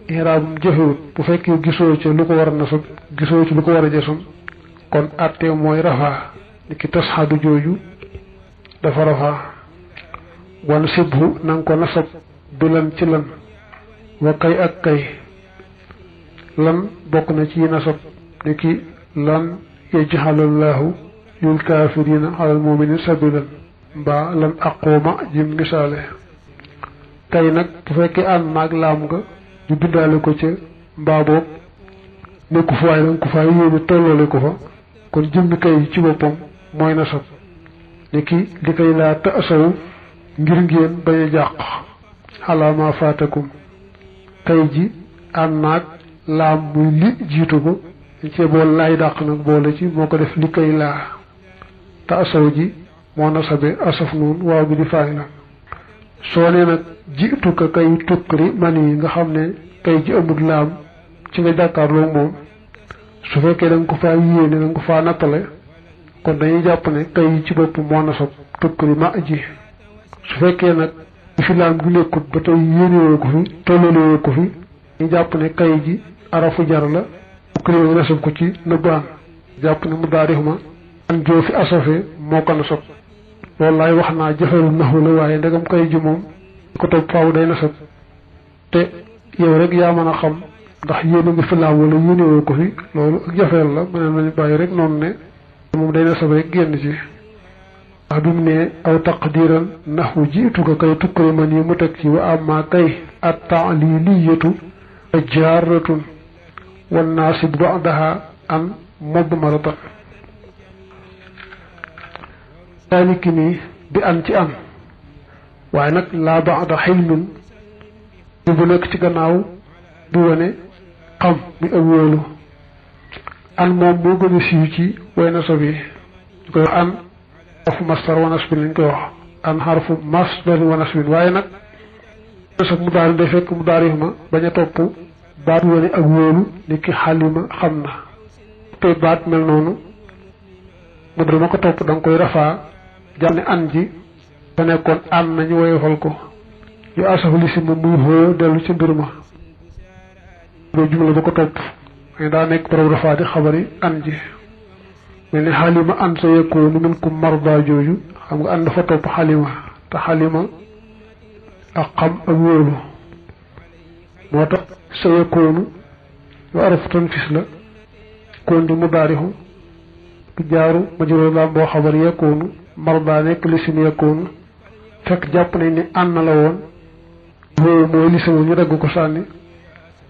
iraabum jëfewut bu fekkee gisoo ci lu ko war a nasab gisoo ci lu ko war a jasam kon atte mooy rafaa ni ki tasxadu jooju dafa rafaa wan sibhu nanga ko nasab bi lan ci lan wa kay ak kay lan bokk na ci nasab ni ki lan yajxalallahu lil kaafirina alal muminin sabilan mbaa lan aquma jim misaale kay nag bu fekkee ànd naag laam nga ñu bindaale ko ca mbaa boob nekku fa waaye danga ko fa yéene tolloole ko fa kon jëmmi kay ci boppam mooy nasab ni ki li kay laa ta asaw ngir ngeen bañ a jàq xalaama faatakum kay ji ànd naag laam muy li jiitu ko dañ cee bool laay dàq nag boole ci moo ko def li kay laa ta asaw ji moo nasabe asaf noonu waaw bi di faay la soo nee nag jiitu ka kay tukkari man yi nga xam ne kay ji amul laam ci nga jàkkaarloo moom su fekkee da nga ko faa yéene da nga ko faa nattale kon dañuy jàpp ne kay ci bopp moo nasab tukkari ma ji su fekkee nag fi laam gi nekkut ba tey yéenewoo ko fi tolloolewoo ko fi ñu jàpp ne kay ji arafu jar la tukkari nga nasab ko ci nëbbaan jàpp ne mu daarix ma an joo fi asafe moo ko nasab loolu laay wax naa jëfaru naxu la waaye ndegam kay ji moom ko topp faaw day nasab te yow rek yaa mën a xam ndax yéene nga fi laam wala yéenewoo ko fi loolu ak jafeel la mëneen nañu bàyyi rek noonu ne moom day nasab rek génn ci ndax bi mu ne aw taqdiran naxu jiitu ko kay tukkari man yi mu teg ci wa amma kay at taaliliyatu jaaratun wan naasib ba'daha an mudmaratan daaliki nii bi an ci an waaye nag laa ba'da xilmin bu nekk ci gannaaw bi wane xam mi ak wóolu an moom moo gën a siiw ci way nasab yi ñu koy wax an xarfu masdar wa nasbin lañ koy wax an xarfu masdar wa nasbin waaye nag nasab mu daari day fekk mu daari ma bañ a topp baat wane ak wóolu ni ki xalima xam na tey baat mel noonu mu dama ko topp da nga koy rafaa jàpp ne an ji ba nekkoon an nañu woyofal ko yu asafu li si ma muy xoo dellu ci mbir ma boo jumla ba ko topp mais daa nekk borom rafaa di xabari an ji mel ni xalima an sa yekkoonu min ku marda jooju xam nga an dafa topp xalima te xalima ak xam ak wóolu moo tax sa yekkoonu yu arafu tanfis la koon di mu daarixu du jaaru majruur laam boo xabar yekkoonu marda nekk lisim yekkoonu fekk jàpp nañ ni ànd na la woon boobu mooy lisim ñu dagg ko sànni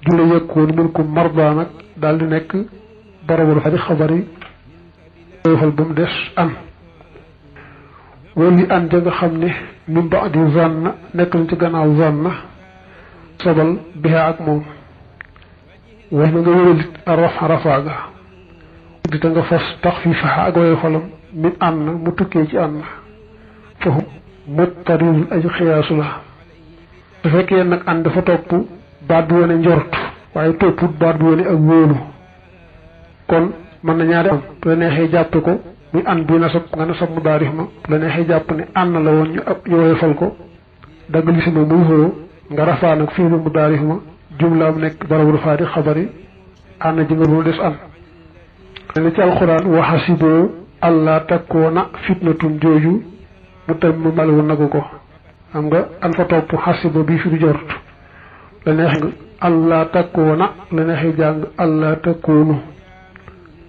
jula yekkoonu min ko marda nag daal di nekk barabul fa di xabar yi woyofal ba mu des an wali an ja nga xam ne min ba'di zanna nekk nañ ci gannaaw zanna sabal biha ak moom wax na nga wéral rafa rafaa ga di ta nga fas tax fii faxa ak woyofalam min ànd na mu tukkee ci ànd foofu muttaridul aju xiyaasu la su fekkee nag ànd dafa topp baat bi wane njort waaye topput baat bi wane ak wóolu kon mën na ñaari am bu la neexee jàppe ko muy ànd bi nasab nga nasab mu daarif ma bu la neexee jàpp ne ànd la woon ñu woyofal ko dagg li si ma muy xoo nga rafaa nag fii mu daarif ma jumlaam nekk barabul faadi xabari ànd ji nga dul des an ne ci alxuraan waxasiboo allah takkoona fitnatun jooju mu tam mu malwu nagu ko xam nga an fa topp xasiba bii fi du jort la neex nga allah takkoona la neexee jàng allah takkoonu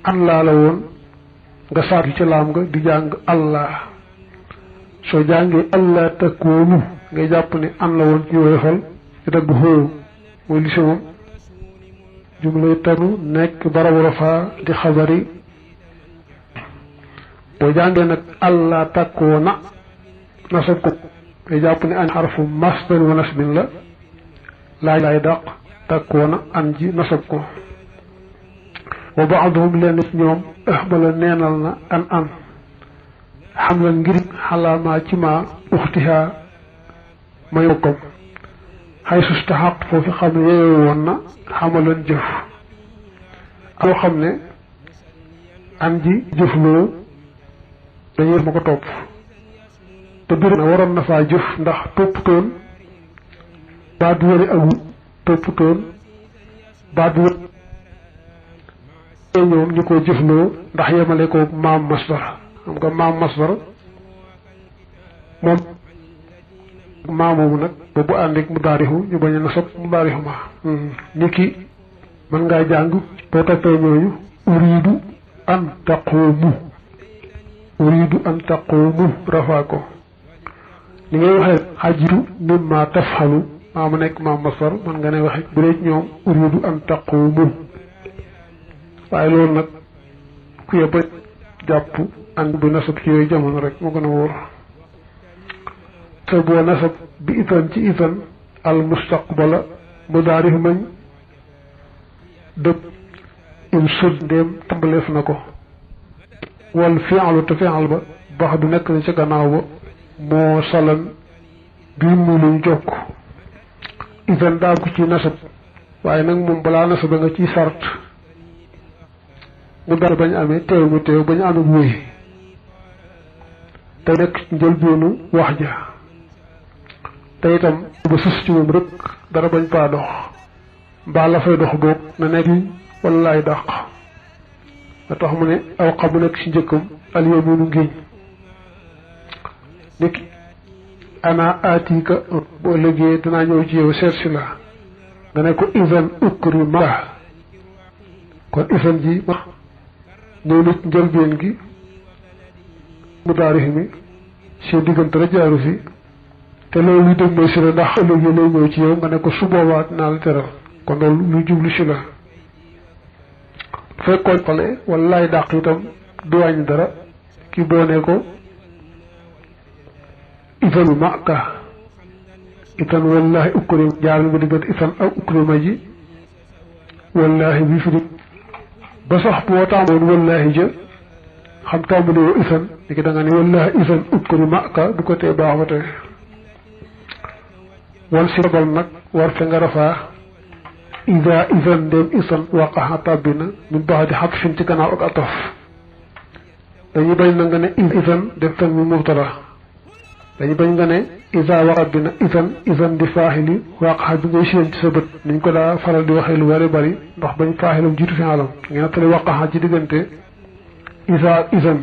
an laa la woon nga saatu ci laam nga di jàng allah soo jàngee allah takkoonu ngay jàpp ne an la woon ñu woyofal ñu dagg xóo mooy lisi moom jumlay tanu nekk barabu rafaa di xabari boo jàngee nag allah takkoona nasab ko ngay jàpp ne an xarfu masdar wa nasbin la laay dàq takkoona an ji nasab ko wa baaduhum leen ci ñoom ahmala neenal na an xam la ngir xalaamaa ci ma uxtihaa may bokkam xay sustaxaq foofu xam ne yeeyoo woon na xamalan jëf loo xam ne an ji jëfloo dañuy ma ko topp te bir na waroon na faa jëf ndax topp toon baat wari awu topputoon baat bi ñoom ñu ko jëfloo ndax yemale ko maam masdar xam nga maam masdar moom maamomu nag ba bu ànd ak mudaarihu ñu bañ a nasab mudaarihu ma ni ki mën ngaa jàng boo toppee ñooñu uridu an taqumu rafaa ko ni ngay waxee xajitu mimma tafxalu maa mu nekk maam masdar mën nga ne waxe bu dee ñoom uridu an taqumu waaye loolu nag ku yebba jàpp ànd bu nasab ci yooyu jamono rek moo gën a wóor te boo nasab bi itan ci itan al mustaqbala mudaarif mañ dëpp in sud ndéem tàmbaleef na ko wal fi'lu te fi'al ba bax du nekk na ca gannaaw ba moo salan bii mu luñ jokk itan daal ko ci nasab waaye nag moom balaa nasab nga ciy sart mu daal bañ amee teew mu teew bañ amee wéy te nekk njëlbeenu wax ja te itam ba sus ci moom rek dara bañ paa dox mbaa la fay dox boog na nekk wala laay dàq nga tax mu ne aw xam mu nekk ci njëkkam alyaminu ngéñ niki ana atika boo liggéey danaa ñëw ci yow seet si la nga ne ko isan ukrima kon isan ji ñëw na ci njëlbeen gi mu daarif mi seen diggante la jaaru fi te loolu luy dëg mooy si la ndax ëllëg yi lay ñëw ci yow nga ne ko su boobaa dinaa la teral kon loolu luy jublu si la fekkoon xale wala laay dàq itam du wàññi dara ki boo ne ko itan maka itan wallahi ukrim jaar nga diggante itan ak ukrima ji wallahi bi fi ba sax boo tàmmoon wallahi ja xam tàmbali woo isan ni ki da nga ne wallahi isan ukrima ka du ko tee baax ba tey wal si rabal nag war fe nga rafaa ida isan ndéem isan waqaxa tàbbi na min baax di xat fin ci gannaaw ak atof dañuy bañ na nga ne isan def tan mi mubtada dañu bañ nga ne isa waxat bi na isan di faaxili waqaxa bi ngay séen ci sa bët niñ ko daa faral di waxee lu bari ndax bañ faaxilam jiitu fi alam ngeen nattali waqaxa ci diggante isan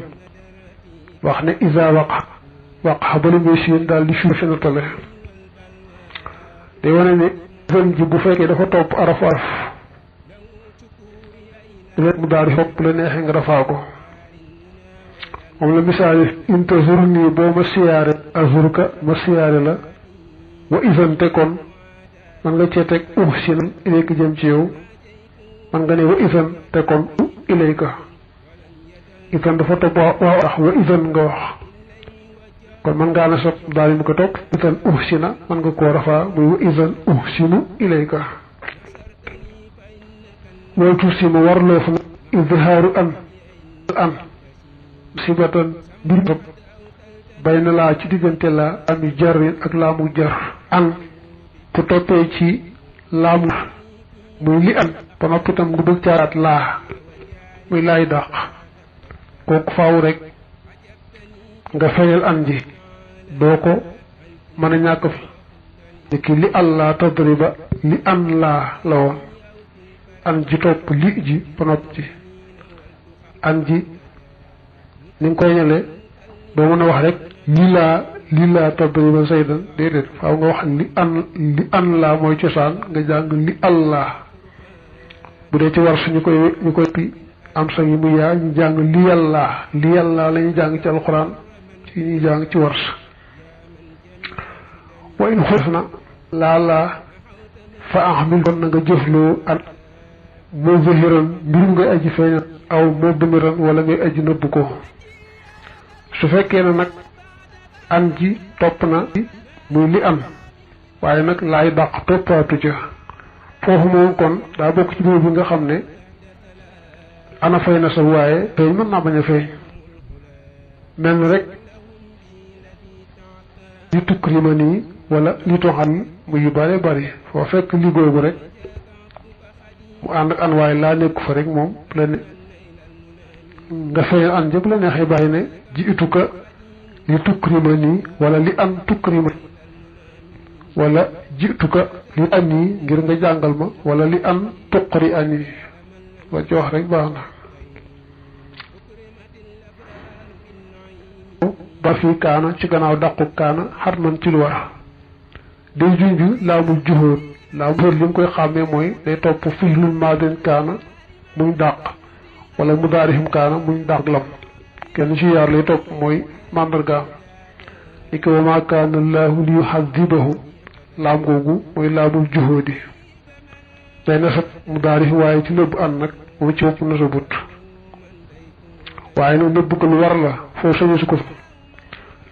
wax ne isa waqaxa ba li ngay séen daal di fi nattale day wane ne isan ji bu fekkee dafa topp araf léegi mu daal di xopp la neexee nga rafaa ko moom la misaal inta zur nii boo ma siyaare azurka ma siyaare la wa isan te kon man nga cee teg si na ilayka jëm ci yow man nga ne wa isan te kon ilayka isan dafa topp waaw tax wa isan nga wax kon man ngaa na sot daal di mu ko topp isan si na man nga koo rafaa muy wa isan sinu ilayka mooy tuur si ma warloo fa izhaaru an sibatan mbir topp bay na laa ci diggante laa ami jarin ak laamu jar an ku toppee ci laamu muy li an ba noppi itam nga bëgg caaraat laa muy laay dàq kooku faaw rek nga feeñal an ji doo ko mën a ñàkk fi ni ki li allah tadriba li an laa la woon an ji topp li ji ba noppi ci an ji ni nga koy ñële doo mën a wax rek lii laa tadriba saydan déedéet faaw nga wax li an laa mooy cosaan nga jàng li allah bu dee ci war su ñu koy pi am sa yi mu yaa ñu jàng li yàllaa la ñuy jàng ci alxuraan ci ñuy jàng ci wars wa in xulf na laa fa ahmil kon na nga jëfloo an moo zahiran mbirum ngay aji feeñal aw moo dëmiran wala ngay aji nëbb ko su fekkee ne nag an ji topp na muy li an waaye nag laay dàq toppaatu ca foofu moom kon daa bokk ci biir bi nga xam ne ana fay na sa waaye feeñ mën naa bañ a feeñ mel ni rek li tukrima nii wala li toxan muy yu bare bari foo fekk li googu rek mu ànd ak an waaye laa nekku fa rek moom la ne nga feeñal an jëpp la neexee bàyyi ne ji ituka li tukrima nii wala li an tukrima wala jituka li ani ngir nga jàngal ma wala li an tuqri ani wa jox rek baax na ba fi kaana ci gannaaw dàqu kaana xar man ci lu war day junju laamul juhóot laamul li mu koy xàmmee mooy day topp fihlul maadin kaana muñ dàq wala mudaarihim kaana muñ dàq lam kenn ci yaar lay topp mooy màndargaam ni ko wa maa kaana llaahu li yuhadibahu laam googu mooy laamul juhóodi day nasab mudaarih waaye ci nëbb an nag moom ci bopp nasabut waaye nag nëbb ko lu war la foofu sañu su ko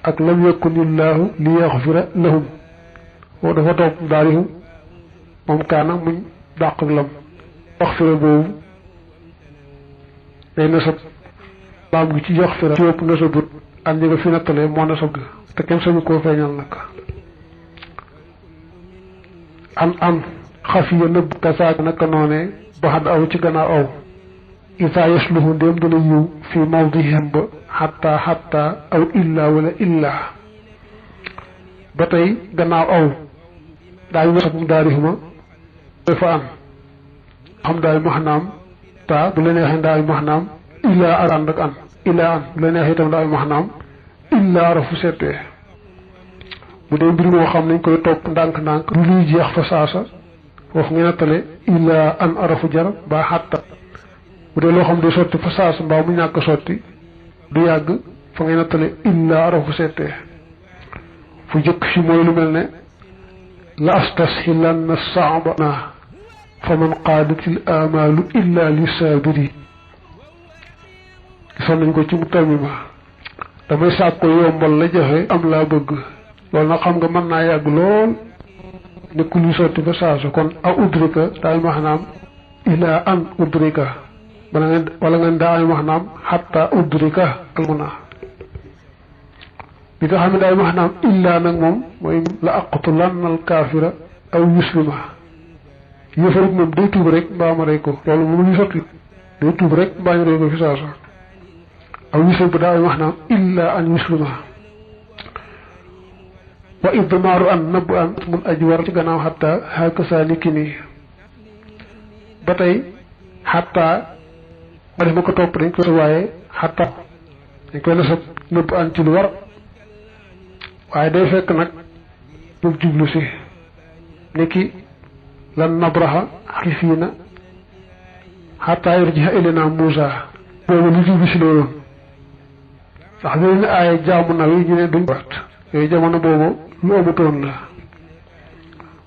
ak lam yakunillaahu li yaxfira lahum boo dafa topp mudaarihu moom kaana muñ dàq lam yaxfira boobu day nasab laam gi ci yaxfira ci bopp nasabut an ñi nga fi nattalee moo nasab ga te kenn sañu koo feeñal nag an xafiya nëbb kasaak naka noonee baxad aw ci gannaaw aw isaa yasluhu ndéem dana yiw fi mawdihim ba xatta aw illa wala illa ba tey gannaaw aw daañu nasab mu daarihuma fa an xam daay maxnaam taa bu la neexee daay maxnaam illa ànd ak an illa an bu la neexee itam daay maxnaam illa arafu settee bu dee mbir moo xam nañ koy topp ndànk-ndànk lu luy jeex fa saasa foofu nga nattale illa an arafu jar ba xatta bu dee loo xam day sotti fa saasa mbaa mu ñàkk sotti du yàgg fa ngay nattale illa arafu settee fu jëkk fi mooy lu mel ne la astashilanna saaba na fa man qaadatil amalu illa li saabiri gisoon nañ ko ci mu tamima damay sàkk ko yombal la jafe am laa bëgg loolu nag xam nga mën naa yàgg lool nekkul lu sotti ba saasu kon aw udrika daay maanaam ilaa an udrika wala ngeen daay maanaam xatta udrika almuna bi nga xam ne daay maanaam illaa nag moom mooy la aqtulanna al kaafira aw yuslima yëfarit moom day tuub rek mbaa ma rey ko loolu moom lu sotti day tuub rek mbaa ñu rey ko fi saasu aw yuslim bu daay maanaam illaa an yuslima wa idmaaru an nëbbu an mun aji war ci gannaaw xatta xaakasa ni ki nii ba tey xatta ma def ma ko topp dañ koy waaye xatta dañ koy nasab nëbbu an ci lu war waaye day fekk nag boobu jublu si ni ki lan nabraha xifiina xatta yarjiha ilayna Muusa boobu lu jublu si loolu ndax loolu ne aaye jaamu naw yi ñu ne duñ waat yooyu jamono boobu lu amutoon la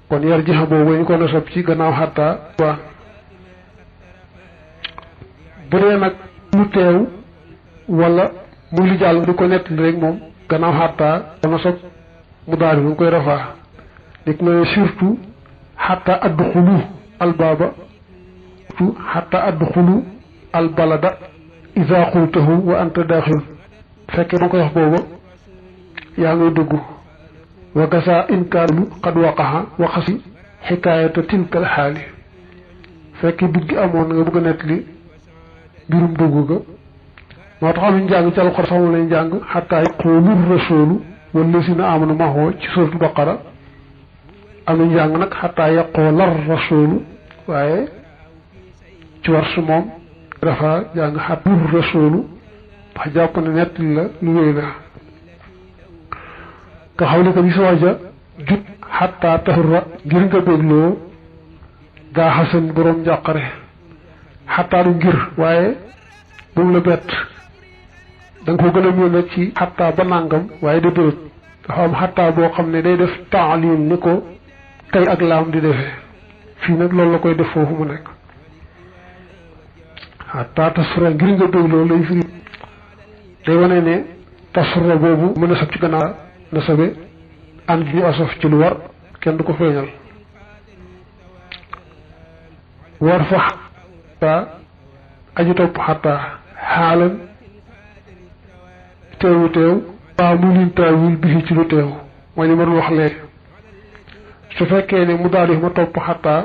kon yar jixa boobu ñu ko nasab ci gannaaw xatta waan bu dee nag lu teew wala mu li jàll di ko nettali rek moom gannaaw xatta ko nasab mu daal mu koy rafaa dik na surtout xatta adxulu albaaba xatta adxulu albalada isa xultahu wa anta daaxil fekkee ma koy wax booba yaa ngay dugg wa kasa inkaanu qad waqaxa waxasi xikaayata tilkal xaali fekki dugg gi amoon nga bëgg a nettali mbirum dugg ga moo tax amuñ jàng ci alxuraan sax lañ jàng xataa yaqulu rasulu wallazina amanu maxoo ci suratul baqara amuñ jàng nag xataa yaqoolar rasulu waaye ci war su moom dafa jàng xatul rasulu wax jàpp ne nettali la lu wéy la nga xaw li ko bi sooja jut xataa taxurra ngir nga bégloo daa xasan boroom njàqare xataa du ngir waaye moom la bett da nga ko gën a mën nag ci xataa ba nàngam waaye da bërët dafa am xataa boo xam ne day def taalim ni ko tey ak laam di defee fii nag loolu la koy def foofu mu nekk xataa tasura ngir nga bégloo lay firi day wane ne tasura boobu mën a sab ci gannaaw na sabe ànd ñu asof ci lu war kenn du ko feeñal war fa xataa aju topp xataa xaalan teewu teew waa mu lin taawil bi ci lu teew mooy li ma doon wax léegi su fekkee ne mu daal di ma topp xataa